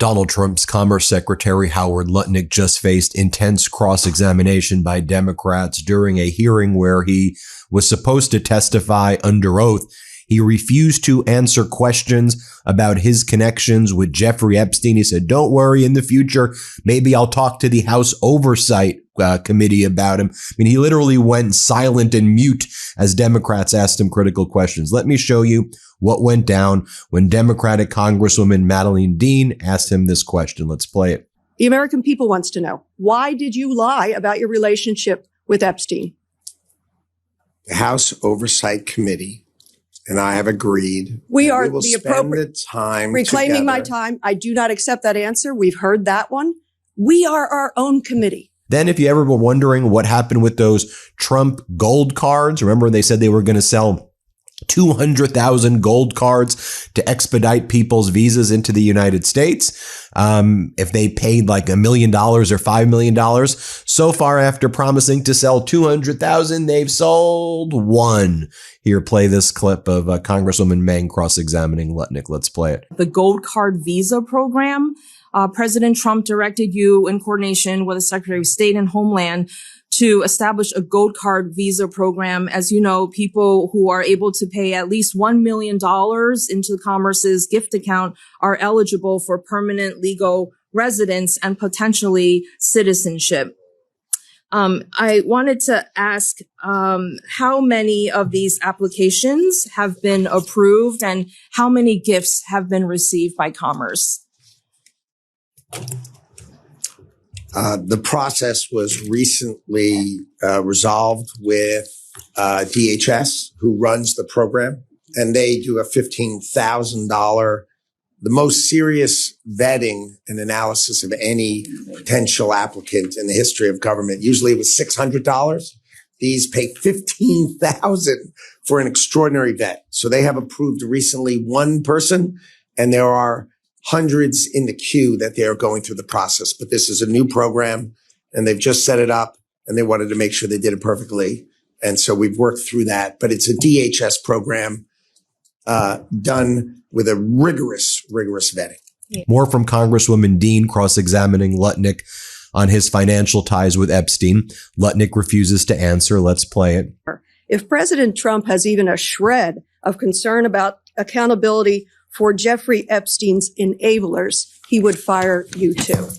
Donald Trump's Commerce Secretary Howard Lutnick just faced intense cross-examination by Democrats during a hearing where he was supposed to testify under oath. He refused to answer questions about his connections with Jeffrey Epstein. He said, don't worry, in the future, maybe I'll talk to the House Oversight Committee about him. I mean, he literally went silent and mute as Democrats asked him critical questions. Let me show you what went down when Democratic Congresswoman Madeleine Dean asked him this question. Let's play it. The American people wants to know, why did you lie about your relationship with Epstein? The House Oversight Committee and I have agreed. We are will the appropriate time reclaiming together. my time. I do not accept that answer. We've heard that one. We are our own committee. Then if you ever were wondering what happened with those Trump gold cards, remember they said they were going to sell 200,000 gold cards to expedite people's visas into the United States. If they paid like $1 million or $5 million. So far, after promising to sell 200,000, they've sold one. Here, play this clip of Congresswoman Meng cross-examining Lutnick. Let's play it. The gold card visa program. President Trump directed you in coordination with the Secretary of State and Homeland to establish a gold card visa program. As you know, people who are able to pay at least $1 million into Commerce's gift account are eligible for permanent legal residence and potentially citizenship. I wanted to ask how many of these applications have been approved and how many gifts have been received by Commerce? The process was recently resolved with DHS, who runs the program, and they do a $15,000, the most serious vetting and analysis of any potential applicant in the history of government. Usually it was $600. These pay $15,000 for an extraordinary vet. So they have approved recently one person, and there are hundreds in the queue that they are going through the process. But this is a new program and they've just set it up and they wanted to make sure they did it perfectly. And so we've worked through that, but it's a DHS program, done with a rigorous vetting. More from Congresswoman Dean cross-examining Lutnick on his financial ties with Epstein. Lutnick refuses to answer. Let's play it. If President Trump has even a shred of concern about accountability for Jeffrey Epstein's enablers, he would fire you too.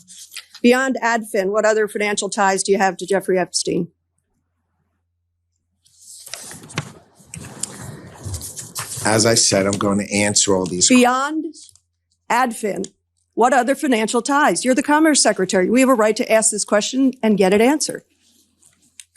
Beyond AdFin, what other financial ties do you have to Jeffrey Epstein? As I said, I'm going to answer all these. Beyond AdFin, what other financial ties? You're the Commerce Secretary. We have a right to ask this question and get it answered.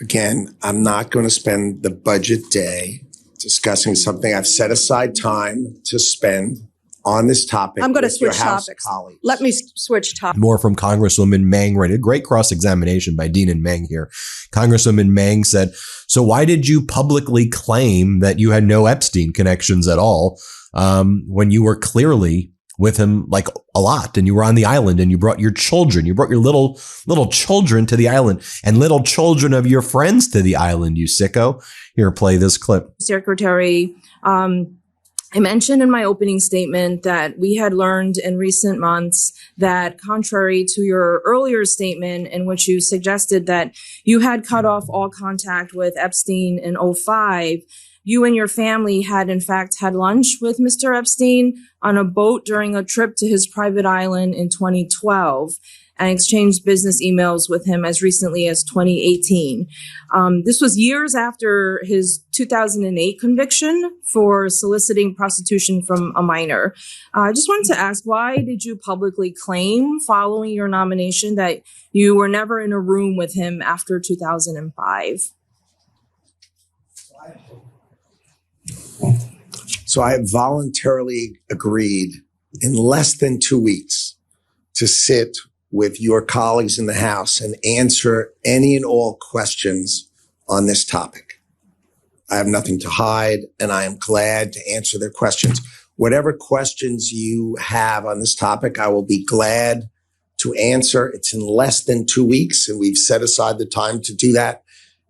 Again, I'm not going to spend the budget day discussing something. I've set aside time to spend on this topic. I'm going to switch topics. Colleagues. Let me switch topics. More from Congresswoman Meng. Right, a great cross-examination by Dean and Meng here. Congresswoman Meng said, so why did you publicly claim that you had no Epstein connections at all when you were clearly with him like a lot and you were on the island and you brought your children, you brought your little children to the island and little children of your friends to the island, you sicko. Here, play this clip. Secretary, I mentioned in my opening statement that we had learned in recent months that contrary to your earlier statement in which you suggested that you had cut off all contact with Epstein in 2005, you and your family had in fact had lunch with Mr. Epstein on a boat during a trip to his private island in 2012 and exchanged business emails with him as recently as 2018. This was years after his 2008 conviction for soliciting prostitution from a minor. I just wanted to ask, why did you publicly claim following your nomination that you were never in a room with him after 2005? So I have voluntarily agreed in less than 2 weeks to sit with your colleagues in the House and answer any and all questions on this topic. I have nothing to hide, and I am glad to answer their questions. Whatever questions you have on this topic, I will be glad to answer. It's in less than 2 weeks, and we've set aside the time to do that,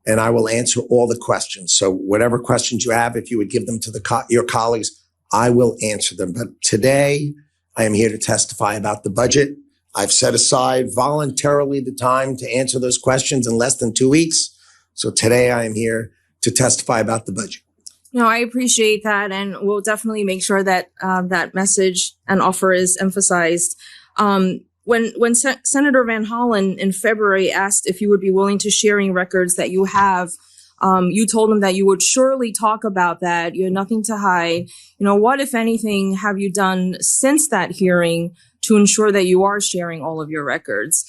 and I will answer all the questions. So whatever questions you have, if you would give them to your colleagues, I will answer them. But today, I am here to testify about the budget. I've set aside voluntarily the time to answer those questions in less than 2 weeks. So today I am here to testify about the budget. No, I appreciate that, and we'll definitely make sure that that message and offer is emphasized. When Senator Van Hollen in February asked if you would be willing to sharing records that you have, you told him that you would surely talk about that. You had nothing to hide. What, if anything, have you done since that hearing to ensure that you are sharing all of your records?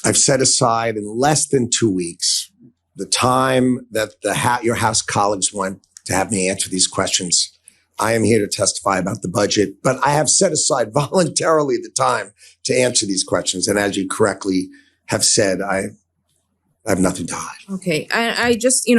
I've set aside in less than 2 weeks the time that your House colleagues want to have me answer these questions. I am here to testify about the budget, but I have set aside voluntarily the time to answer these questions. And as you correctly have said, I have nothing to hide. Okay. I just,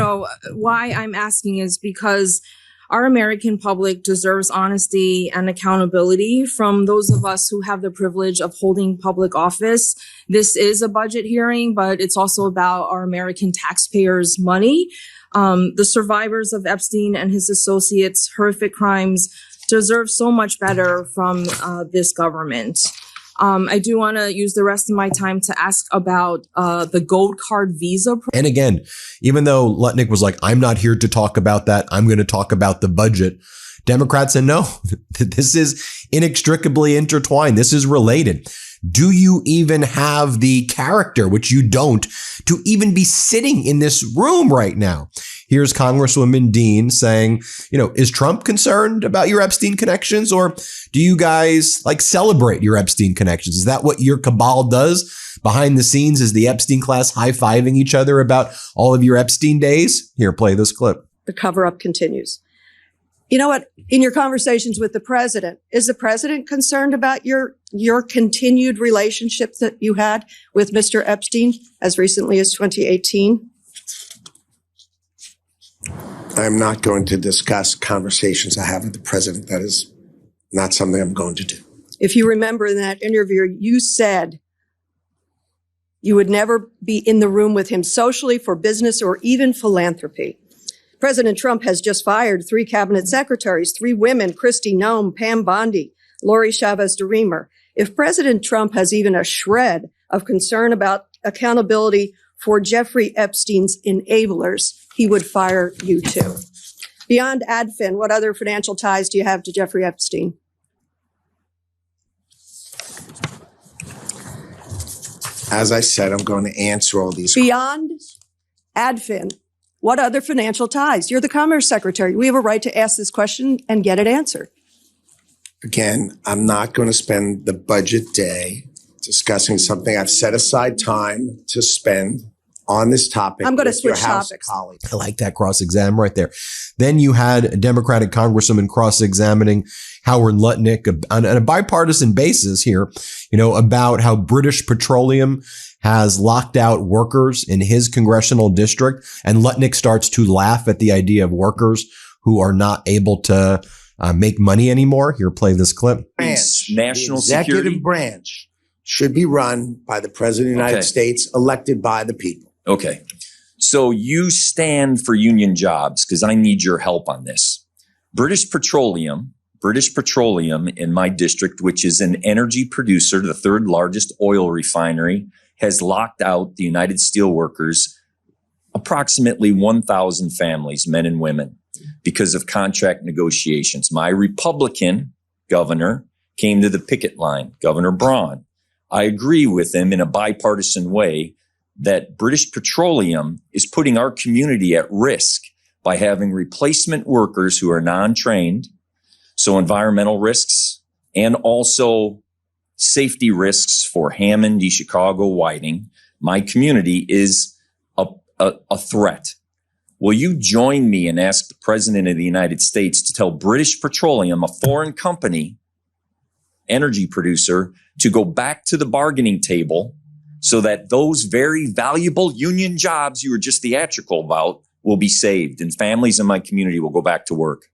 why I'm asking is because our American public deserves honesty and accountability from those of us who have the privilege of holding public office. This is a budget hearing, but it's also about our American taxpayers' money. The survivors of Epstein and his associates' horrific crimes deserve so much better from this government. I do want to use the rest of my time to ask about the gold card visa. And again, even though Lutnick was like, I'm not here to talk about that, I'm going to talk about the budget, Democrats said, no, this is inextricably intertwined. This is related. Do you even have the character, which you don't, to even be sitting in this room right now? Here's Congresswoman Dean saying, is Trump concerned about your Epstein connections, or do you guys celebrate your Epstein connections? Is that what your cabal does behind the scenes? Is the Epstein class high-fiving each other about all of your Epstein days? Here, play this clip. The cover-up continues. You know what? In your conversations with the president, is the president concerned about your continued relationship that you had with Mr. Epstein as recently as 2018? I'm not going to discuss conversations I have with the president. That is not something I'm going to do. If you remember in that interview, you said you would never be in the room with him socially, for business, or even philanthropy. President Trump has just fired 3 cabinet secretaries, 3 women, Kristi Noem, Pam Bondi, Lori Chavez DeRemer. If President Trump has even a shred of concern about accountability for Jeffrey Epstein's enablers, he would fire you too. Beyond AdFin, what other financial ties do you have to Jeffrey Epstein? As I said, I'm going to answer all these. Beyond AdFin, what other financial ties? You're the Commerce Secretary. We have a right to ask this question and get it answered. Again, I'm not going to spend the budget day discussing something I've set aside time to spend on this topic. I'm going to with your switch House topics. colleagues. I like that cross-exam right there. Then you had a Democratic Congresswoman cross-examining Howard Lutnick on a bipartisan basis here, about how British Petroleum has locked out workers in his congressional district. And Lutnick starts to laugh at the idea of workers who are not able to make money anymore. Here, play this clip. National the security executive branch should be run by the President of the United States, elected by the people. Okay. So you stand for union jobs, because I need your help on this. British Petroleum in my district, which is an energy producer, the 3rd largest oil refinery, has locked out the United Steelworkers, approximately 1,000 families, men and women, because of contract negotiations. My Republican governor came to the picket line, Governor Braun. I agree with him in a bipartisan way that British Petroleum is putting our community at risk by having replacement workers who are non-trained, so environmental risks, and also safety risks for Hammond, East Chicago, Whiting. My community is a threat. Will you join me and ask the President of the United States to tell British Petroleum, a foreign company, energy producer, to go back to the bargaining table so that those very valuable union jobs you were just theatrical about will be saved and families in my community will go back to work?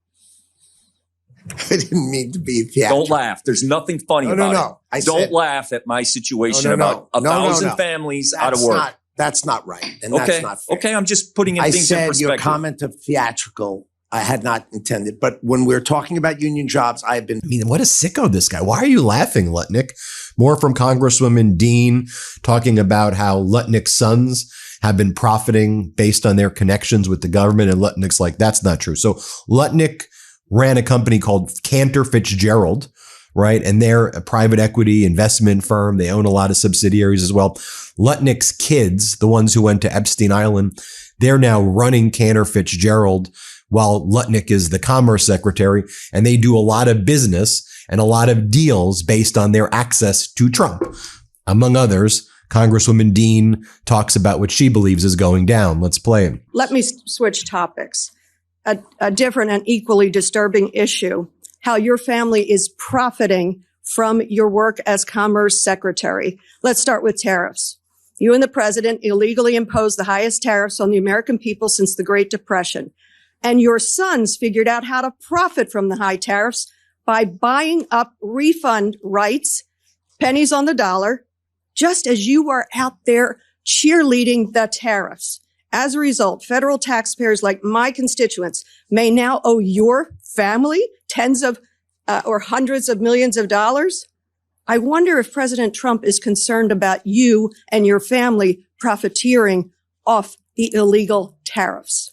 I didn't mean to be theatrical. Don't laugh. There's nothing funny about it. Don't laugh at my situation about 1,000 families out of work. That's not right. And that's not fair. Okay, I'm just putting things in perspective. Your comment of theatrical I had not intended. But when we're talking about union jobs, I have been. I mean, what a sicko this guy. Why are you laughing, Lutnick? More from Congresswoman Dean talking about how Lutnick's sons have been profiting based on their connections with the government. And Lutnick's like, that's not true. So Lutnick ran a company called Cantor Fitzgerald, right? And they're a private equity investment firm. They own a lot of subsidiaries as well. Lutnick's kids, the ones who went to Epstein Island, they're now running Cantor Fitzgerald while Lutnick is the Commerce Secretary. And they do a lot of business and a lot of deals based on their access to Trump. Among others, Congresswoman Dean talks about what she believes is going down. Let's play it. Let me switch topics. A different and equally disturbing issue, how your family is profiting from your work as Commerce Secretary. Let's start with tariffs. You and the president illegally imposed the highest tariffs on the American people since the Great Depression. And your sons figured out how to profit from the high tariffs by buying up refund rights, pennies on the dollar, just as you were out there cheerleading the tariffs. As a result, federal taxpayers like my constituents may now owe your family tens of or hundreds of millions of dollars. I wonder if President Trump is concerned about you and your family profiteering off the illegal tariffs.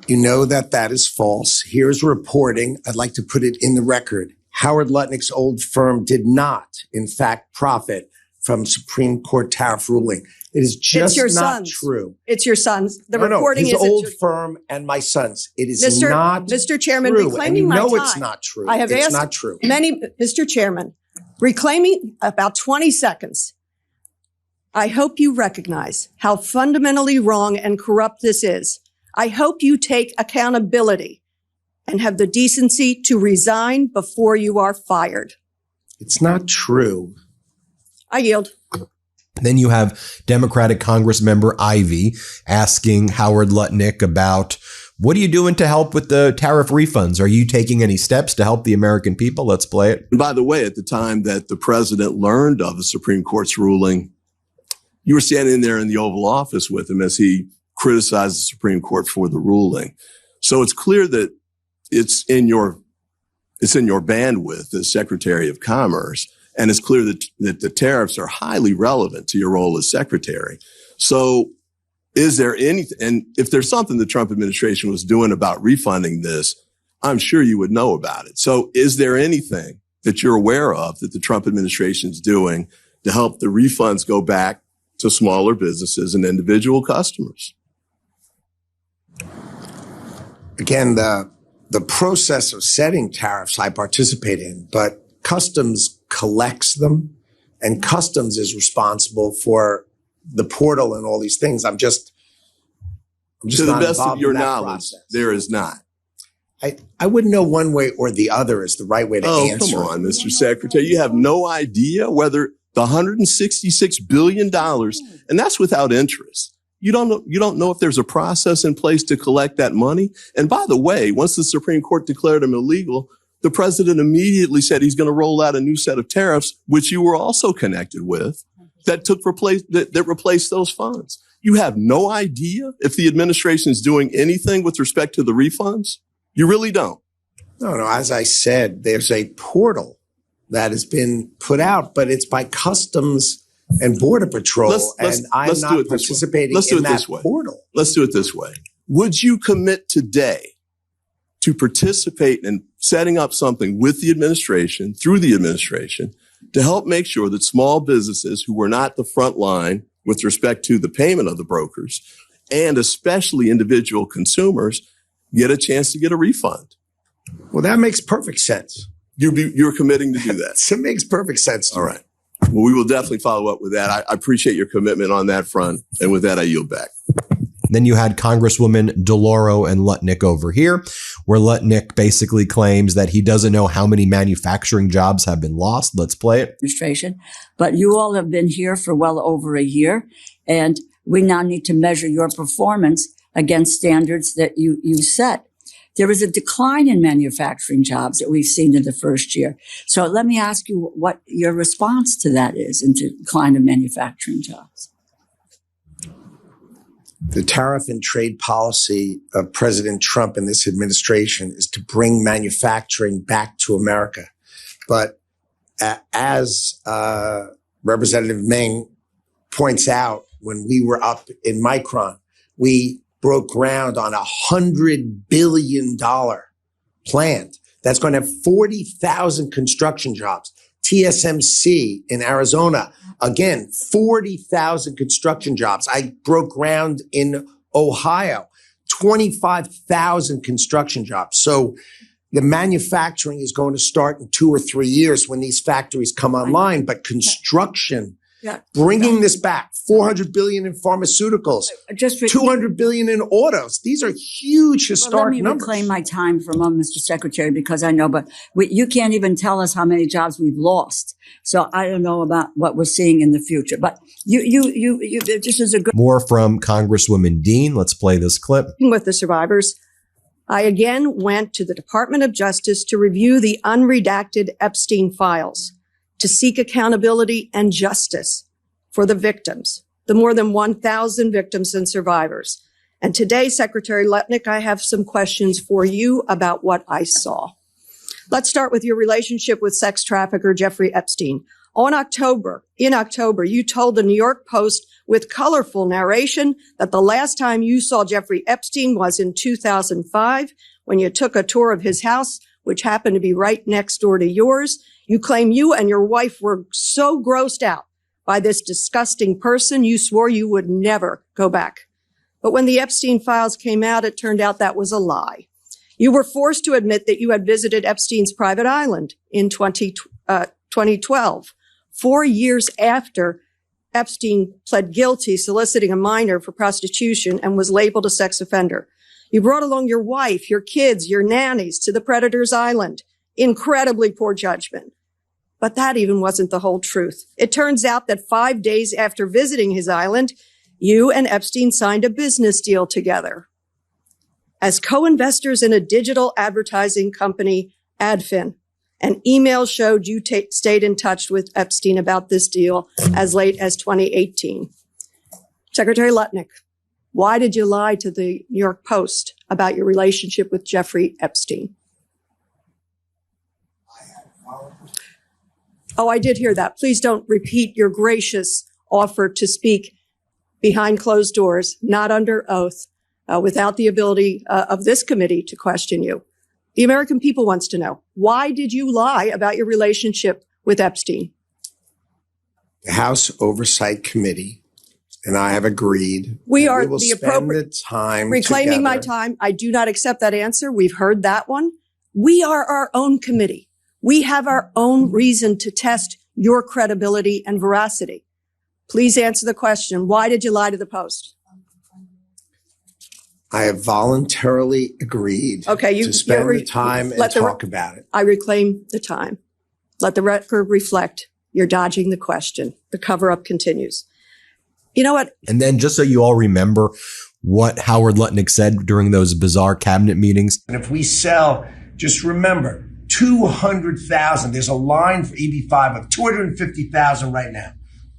You know that is false. Here's reporting. I'd like to put it in the record. Howard Lutnick's old firm did not, in fact, profit from Supreme Court tariff ruling. It is just not sons. true. It's your sons. The No, reporting his is old firm and my sons. It is not Mr. Chairman, true. reclaiming And my time. No, it's not true. I have it's asked not true. Mr. Chairman, reclaiming about 20 seconds. I hope you recognize how fundamentally wrong and corrupt this is. I hope you take accountability and have the decency to resign before you are fired. It's not true. I yield. Then you have Democratic Congressmember Ivey asking Howard Lutnick about, what are you doing to help with the tariff refunds? Are you taking any steps to help the American people? Let's play it. And by the way, at the time that the president learned of the Supreme Court's ruling, you were standing there in the Oval Office with him as he criticized the Supreme Court for the ruling. So it's clear that it's in your bandwidth as Secretary of Commerce. And it's clear that the tariffs are highly relevant to your role as secretary. So is there anything, and if there's something the Trump administration was doing about refunding this, I'm sure you would know about it. So is there anything that you're aware of that the Trump administration is doing to help the refunds go back to smaller businesses and individual customers? Again, the process of setting tariffs I participate in, but Customs collects them, and Customs is responsible for the portal and all these things. I'm just to the best of your knowledge, there is not. I wouldn't know one way or the other is the right way to answer. Oh, come on, Mr. Secretary. You have no idea whether the $166 billion, and that's without interest. You don't know if there's a process in place to collect that money. And by the way, once the Supreme Court declared them illegal, the president immediately said he's going to roll out a new set of tariffs, which you were also connected with, that replaced those funds. You have no idea if the administration is doing anything with respect to the refunds? You really don't. No. As I said, there's a portal that has been put out, but it's by Customs and Border Patrol, and I'm not participating in that portal. Let's do it this way. Would you commit today to participate in setting up something with the administration, through the administration, to help make sure that small businesses who were not the front line with respect to the payment of the brokers, and especially individual consumers, get a chance to get a refund? Well, that makes perfect sense. You're committing to do that. It makes perfect sense to me. All right. Well, we will definitely follow up with that. I appreciate your commitment on that front. And with that, I yield back. Then you had Congresswoman DeLauro and Lutnick over here, where Lutnick basically claims that he doesn't know how many manufacturing jobs have been lost. Let's play it. Administration, but you all have been here for well over a year, and we now need to measure your performance against standards that you set. There is a decline in manufacturing jobs that we've seen in the first year. So let me ask you what your response to that is, in the decline of manufacturing jobs. The tariff and trade policy of President Trump and this administration is to bring manufacturing back to America. But as Representative Ming points out, when we were up in Micron, we broke ground on $100 billion plant that's going to have 40,000 construction jobs. TSMC in Arizona, again, 40,000 construction jobs. I broke ground in Ohio, 25,000 construction jobs. So the manufacturing is going to start in 2 or 3 years when these factories come online, but construction, bringing this back, 400 billion in pharmaceuticals, 200 billion in autos. These are huge historic numbers. Let me reclaim my time for a moment, Mr. Secretary, because I know, but you can't even tell us how many jobs we've lost. So I don't know about what we're seeing in the future, but you this is a good. More from Congresswoman Dean. Let's play this clip. With the survivors, I again went to the Department of Justice to review the unredacted Epstein files, to seek accountability and justice for the victims, the more than 1,000 victims and survivors. And today, Secretary Lutnick, I have some questions for you about what I saw. Let's start with your relationship with sex trafficker Jeffrey Epstein. In October, you told the New York Post with colorful narration that the last time you saw Jeffrey Epstein was in 2005 when you took a tour of his house, which happened to be right next door to yours. You claim you and your wife were so grossed out by this disgusting person, you swore you would never go back. But when the Epstein files came out, it turned out that was a lie. You were forced to admit that you had visited Epstein's private island in 2012, 4 years after Epstein pled guilty soliciting a minor for prostitution and was labeled a sex offender. You brought along your wife, your kids, your nannies to the predator's island. Incredibly poor judgment. But that even wasn't the whole truth. It turns out that 5 days after visiting his island, you and Epstein signed a business deal together as co-investors in a digital advertising company, Adfin. An email showed you stayed in touch with Epstein about this deal as late as 2018. Secretary Lutnick, why did you lie to the New York Post about your relationship with Jeffrey Epstein? Oh, I did hear that. Please don't repeat your gracious offer to speak behind closed doors, not under oath, without the ability of this committee to question you. The American people wants to know, why did you lie about your relationship with Epstein? The House Oversight Committee and I have agreed. We are will the spend appropriate the time reclaiming my together. time. I do not accept that answer. We've heard that one. We are our own committee. We have our own reason to test your credibility and veracity. Please answer the question. Why did you lie to the Post? I have voluntarily agreed to spend the time and talk about it. I reclaim the time. Let the record reflect you're dodging the question. The cover-up continues. You know what? And then just so you all remember what Howard Lutnick said during those bizarre cabinet meetings. And if we sell, just remember, 200,000. There's a line for EB5 of 250,000 right now.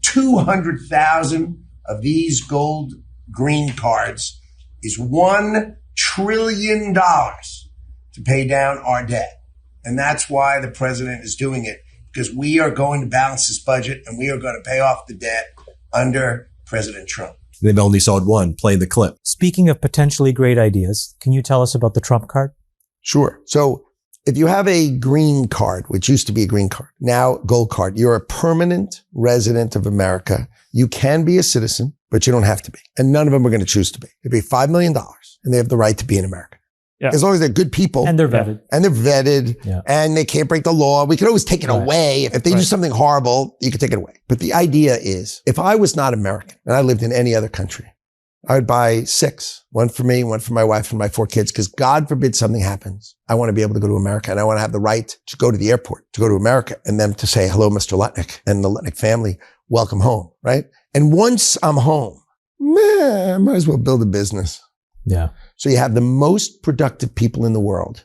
200,000 of these gold green cards is $1 trillion to pay down our debt. And that's why the president is doing it, because we are going to balance this budget and we are going to pay off the debt under President Trump. They've only sold one. Play the clip. Speaking of potentially great ideas, can you tell us about the Trump card? Sure. So if you have a green card, which used to be a green card, now gold card, you're a permanent resident of America. You can be a citizen, but you don't have to be. And none of them are going to choose to be. They pay $5 million and they have the right to be in America. Yeah. As long as they're good people. And they're vetted. And they can't break the law. We can always take it away. If they do something horrible, you can take it away. But the idea is, if I was not American and I lived in any other country, I would buy 6, one for me, one for my wife and my 4 kids, because God forbid something happens. I want to be able to go to America and I want to have the right to go to the airport, to go to America, and them to say, hello, Mr. Lutnick and the Lutnick family, welcome home, right? And once I'm home, I might as well build a business. Yeah. So you have the most productive people in the world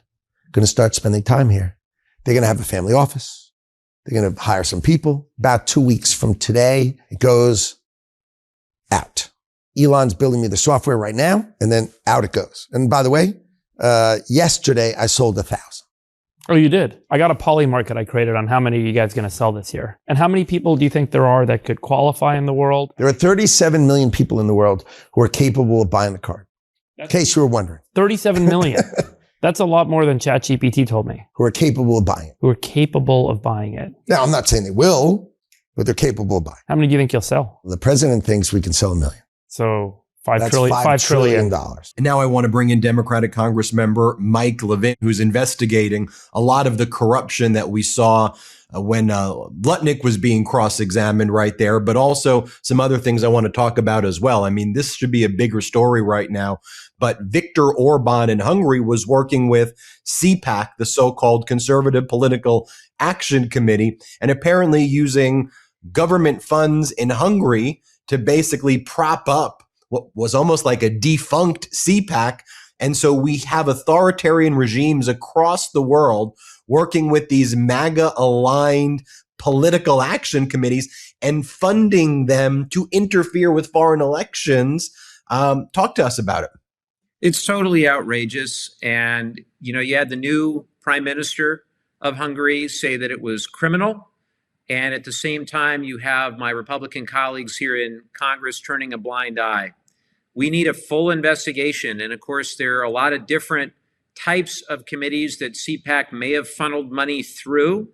going to start spending time here. They're going to have a family office. They're going to hire some people. About 2 weeks from today, it goes out. Elon's building me the software right now, and then out it goes. And by the way, yesterday I sold 1,000. Oh, you did? I got a poly market I created on how many are you guys going to sell this year. And how many people do you think there are that could qualify in the world? There are 37 million people in the world who are capable of buying the card. In case you were wondering. 37 million. That's a lot more than ChatGPT told me. Who are capable of buying it. Who are capable of buying it. Now, I'm not saying they will, but they're capable of buying. How many do you think you'll sell? The president thinks we can sell 1 million. So That's $5 trillion. And now I want to bring in Democratic Congressmember Mike Levin, who's investigating a lot of the corruption that we saw when Lutnick was being cross-examined right there, but also some other things I want to talk about as well. I mean, this should be a bigger story right now, but Viktor Orban in Hungary was working with CPAC, the so-called Conservative Political Action Committee, and apparently using government funds in Hungary to basically prop up what was almost like a defunct CPAC. And so we have authoritarian regimes across the world working with these MAGA-aligned political action committees and funding them to interfere with foreign elections. Talk to us about it. It's totally outrageous. And, you had the new prime minister of Hungary say that it was criminal. And at the same time, you have my Republican colleagues here in Congress turning a blind eye. We need a full investigation. And of course, there are a lot of different types of committees that CPAC may have funneled money through.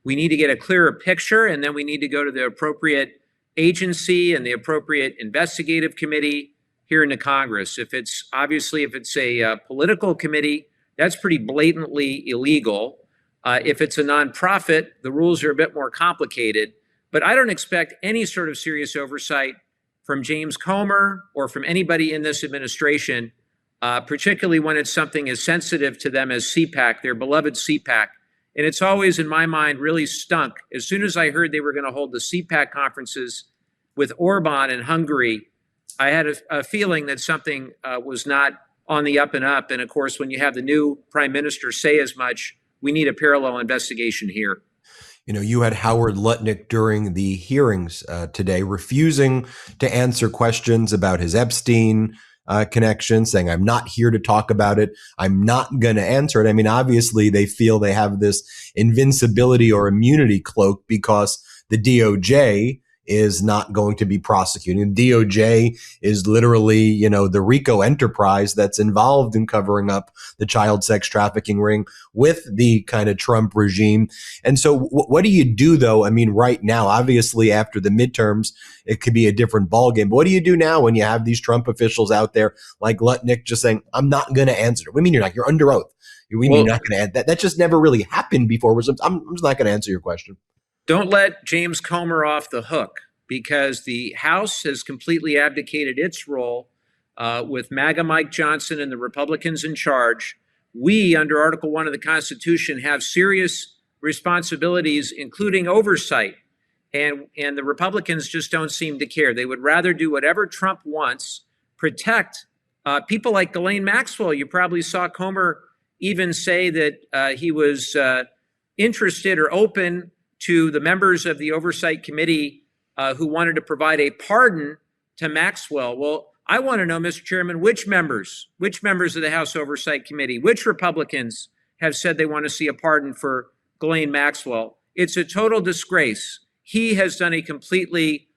We need to get a clearer picture, and then we need to go to the appropriate agency and the appropriate investigative committee here in the Congress. If it's a political committee, that's pretty blatantly illegal. If it's a nonprofit, the rules are a bit more complicated. But I don't expect any sort of serious oversight from James Comer or from anybody in this administration, particularly when it's something as sensitive to them as CPAC, their beloved CPAC. And it's always, in my mind, really stunk. As soon as I heard they were going to hold the CPAC conferences with Orban in Hungary, I had a feeling that something was not on the up and up. And of course, when you have the new prime minister say as much, we need a parallel investigation here. You had Howard Lutnick during the hearings today refusing to answer questions about his Epstein connection, saying, I'm not here to talk about it. I'm not going to answer it. I mean, obviously, they feel they have this invincibility or immunity cloak because the DOJ is not going to be prosecuting. DOJ is literally, the RICO enterprise that's involved in covering up the child sex trafficking ring with the kind of Trump regime. And so what do you do, though? I mean, right now, obviously, after the midterms, it could be a different ballgame. But what do you do now when you have these Trump officials out there like Lutnick just saying, I'm not going to answer it? What do you mean you're not? You're under oath. We mean you're not going to answer that. That just never really happened before. I'm just not going to answer your question. Don't let James Comer off the hook, because the House has completely abdicated its role with MAGA Mike Johnson and the Republicans in charge. We, under Article 1 of the Constitution, have serious responsibilities, including oversight. And the Republicans just don't seem to care. They would rather do whatever Trump wants, protect people like Ghislaine Maxwell. You probably saw Comer even say that he was interested or open to the members of the Oversight Committee who wanted to provide a pardon to Maxwell. Well, I want to know, Mr. Chairman, which members of the House Oversight Committee, which Republicans have said they want to see a pardon for Ghislaine Maxwell? It's a total disgrace. He has done a completely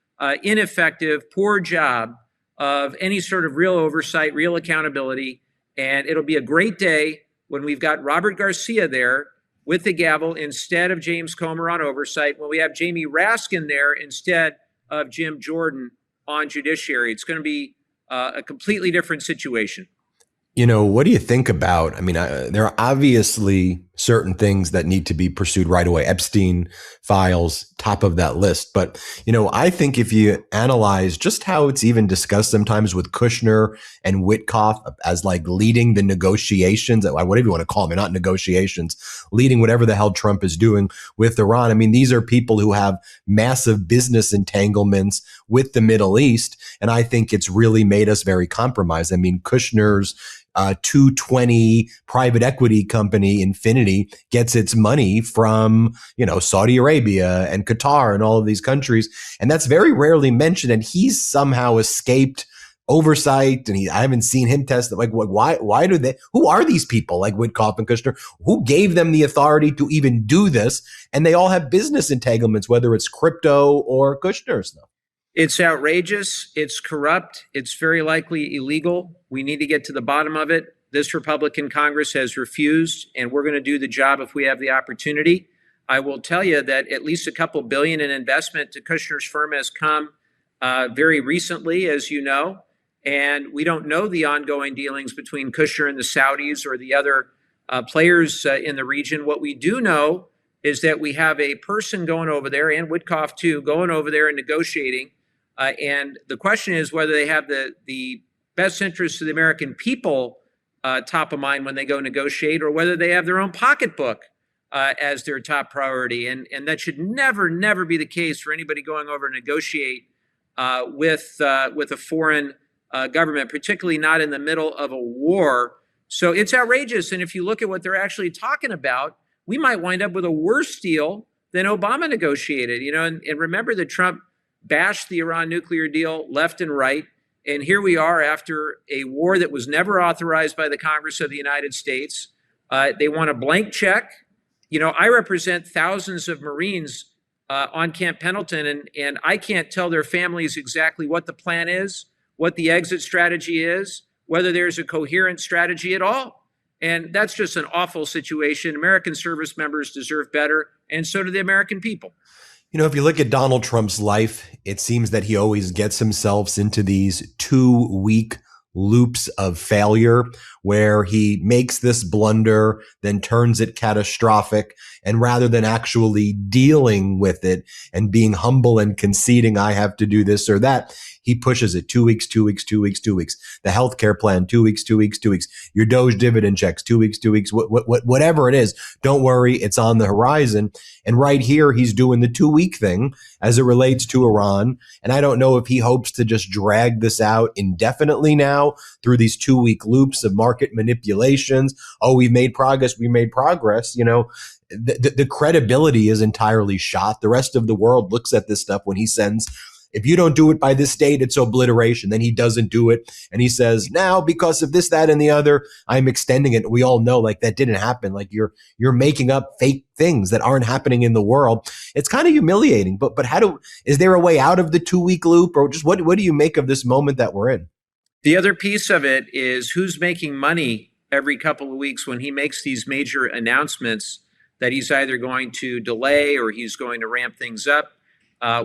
ineffective, poor job of any sort of real oversight, real accountability. And it'll be a great day when we've got Robert Garcia there with the gavel instead of James Comer on oversight, when we have Jamie Raskin there instead of Jim Jordan on judiciary. It's going to be a completely different situation. What do you think about, there are obviously certain things that need to be pursued right away. Epstein files, top of that list. But, I think if you analyze just how it's even discussed sometimes with Kushner and Witkoff as like leading the negotiations, whatever you want to call them, they're not negotiations, leading whatever the hell Trump is doing with Iran. These are people who have massive business entanglements with the Middle East. And I think it's really made us very compromised. Kushner's 220 private equity company, Infinity, gets its money from, Saudi Arabia and Qatar and all of these countries. And that's very rarely mentioned. And he's somehow escaped oversight, and I haven't seen him test. Like, why do they? Who are these people? Like Witkoff and Kushner, who gave them the authority to even do this? And they all have business entanglements, whether it's crypto or Kushner stuff. It's outrageous. It's corrupt. It's very likely illegal. We need to get to the bottom of it. This Republican Congress has refused, and we're going to do the job if we have the opportunity. I will tell you that at least a couple billion in investment to Kushner's firm has come very recently, as you know. And we don't know the ongoing dealings between Kushner and the Saudis or the other players in the region. What we do know is that we have a person going over there, and Witkoff too, going over there and negotiating. And the question is whether they have the best interests of the American people top of mind when they go negotiate, or whether they have their own pocketbook as their top priority. And that should never, never be the case for anybody going over to negotiate with a foreign government, particularly not in the middle of a war. So it's outrageous. And if you look at what they're actually talking about, we might wind up with a worse deal than Obama negotiated. And remember that Trump bashed the Iran nuclear deal left and right. And here we are after a war that was never authorized by the Congress of the United States. They want a blank check. I represent thousands of Marines on Camp Pendleton, and I can't tell their families exactly what the plan is, what the exit strategy is, whether there's a coherent strategy at all. And that's just an awful situation. American service members deserve better, and so do the American people. If you look at Donald Trump's life, it seems that he always gets himself into these 2-week loops of failure where he makes this blunder, then turns it catastrophic. And rather than actually dealing with it and being humble and conceding, I have to do this or that, he pushes it 2 weeks, 2 weeks, 2 weeks, 2 weeks. The healthcare plan, 2 weeks, 2 weeks, 2 weeks. Your Doge dividend checks, 2 weeks, 2 weeks, whatever it is. Don't worry, it's on the horizon. And right here, he's doing the 2-week thing as it relates to Iran. And I don't know if he hopes to just drag this out indefinitely now through these 2-week loops of market manipulations. Oh, we made progress. We made progress. The credibility is entirely shot. The rest of the world looks at this stuff when he sends, if you don't do it by this date, it's obliteration. Then he doesn't do it. And he says, now because of this, that, and the other, I'm extending it. We all know like that didn't happen. Like you're making up fake things that aren't happening in the world. It's kind of humiliating, but is there a way out of the 2-week loop, or just what do you make of this moment that we're in? The other piece of it is who's making money every couple of weeks when he makes these major announcements that he's either going to delay or he's going to ramp things up.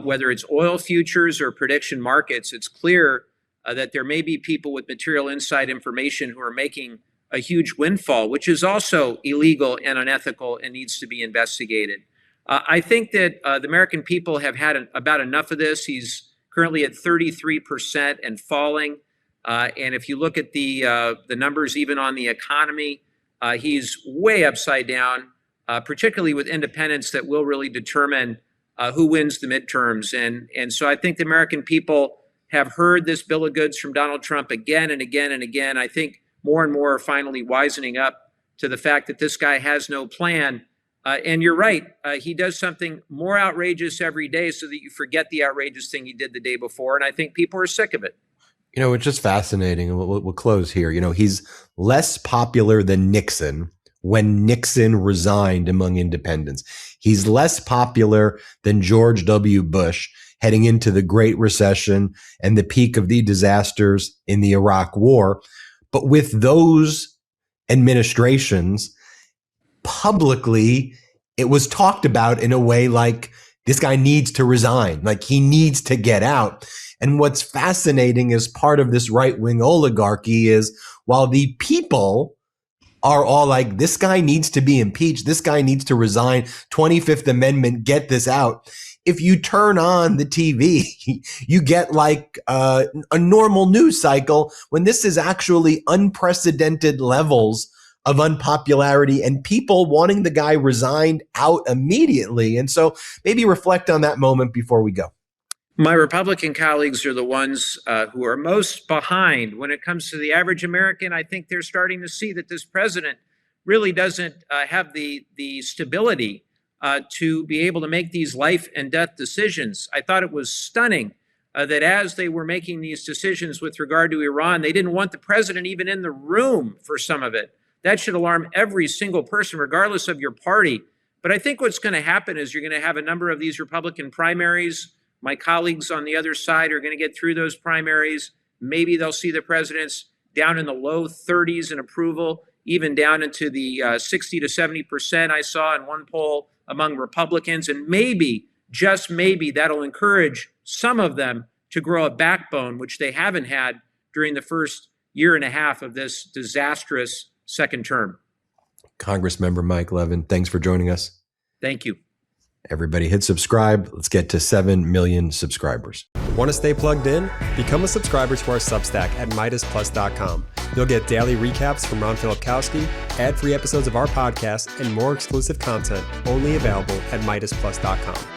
Whether it's oil futures or prediction markets, it's clear that there may be people with material inside information who are making a huge windfall, which is also illegal and unethical and needs to be investigated. I think that the American people have had about enough of this. He's currently at 33% and falling. And if you look at the numbers, even on the economy, he's way upside down, particularly with independents that will really determine who wins the midterms. And so I think the American people have heard this bill of goods from Donald Trump again and again and again. I think more and more are finally wisening up to the fact that this guy has no plan. And you're right, he does something more outrageous every day so that you forget the outrageous thing he did the day before. And I think people are sick of it. It's just fascinating. And we'll close here. He's less popular than Nixon when Nixon resigned among independents. He's less popular than George W. Bush heading into the Great Recession and the peak of the disasters in the Iraq War. But with those administrations, publicly, it was talked about in a way like this guy needs to resign, like he needs to get out. And what's fascinating as part of this right-wing oligarchy is while the people are all like, this guy needs to be impeached, this guy needs to resign, 25th Amendment, get this out. If you turn on the TV, you get like a normal news cycle when this is actually unprecedented levels of unpopularity and people wanting the guy resigned out immediately. And so maybe reflect on that moment before we go. My Republican colleagues are the ones who are most behind when it comes to the average American. I think they're starting to see that this president really doesn't have the stability to be able to make these life and death decisions. I thought it was stunning that as they were making these decisions with regard to Iran, they didn't want the president even in the room for some of it. That should alarm every single person, regardless of your party. But I think what's going to happen is you're going to have a number of these Republican primaries. My colleagues on the other side are going to get through those primaries. Maybe they'll see the president's down in the low 30s in approval, even down into the 60 to 70% I saw in one poll among Republicans. And maybe, just maybe, that'll encourage some of them to grow a backbone, which they haven't had during the first year and a half of this disastrous second term. Congressmember Mike Levin, thanks for joining us. Thank you. Everybody hit subscribe. Let's get to 7 million subscribers. Want to stay plugged in? Become a subscriber to our Substack at MeidasPlus.com. You'll get daily recaps from Ron Filipkowski, ad-free episodes of our podcast, and more exclusive content only available at MeidasPlus.com.